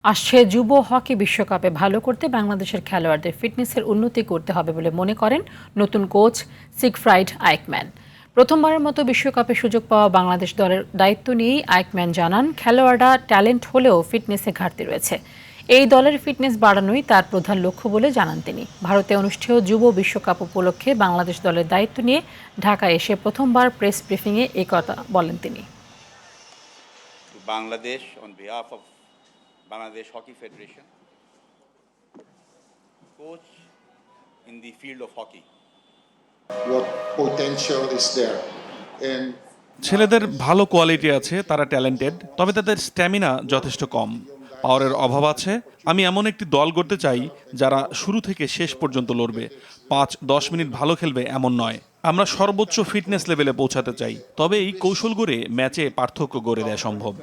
আসছে যুব হকি বিশ্বকাপে ভালো করতে বাংলাদেশের খেলোয়াড়দের ফিটনেসের উন্নতি করতে হবে বলে মনে করেন নতুন কোচ সিগফ্রাইড আইকম্যান। প্রথমবারের মতো বিশ্বকাপে সুযোগ পাওয়া বাংলাদেশ দলের দায়িত্ব নিয়েই আইকম্যান জানান, খেলোয়াড়রা ট্যালেন্ট হলেও ফিটনেসে ঘাটতি রয়েছে। এই দলের ফিটনেস বাড়ানোই তার প্রধান লক্ষ্য বলে জানান তিনি। ভারতে অনুষ্ঠেয় যুব বিশ্বকাপ উপলক্ষে বাংলাদেশ দলের দায়িত্ব নিয়ে ঢাকায় এসে প্রথমবার প্রেস ব্রিফিংয়ে এই কথা বলেন তিনি। Bangladesh, on behalf of Bangladesh Hockey Federation, coach in the field of hockey. What potential is there? And ছেলেদের ভালো কোয়ালিটি আছে, তারা ট্যালেন্টেড, তবে তাদের স্ট্যামিনা যথেষ্ট কম, পাওয়ারের অভাব আছে। আমি এমন একটি দল গড়তে চাই যারা শুরু থেকে শেষ পর্যন্ত লড়বে, 5-10 মিনিট ভালো খেলবে এমন নয়। আমরা সর্বোচ্চ ফিটনেস লেভেলে পৌঁছাতে চাই, তবে এই কৌশল গড়ে ম্যাচে পার্থক্য গড়ে দেওয়া সম্ভব।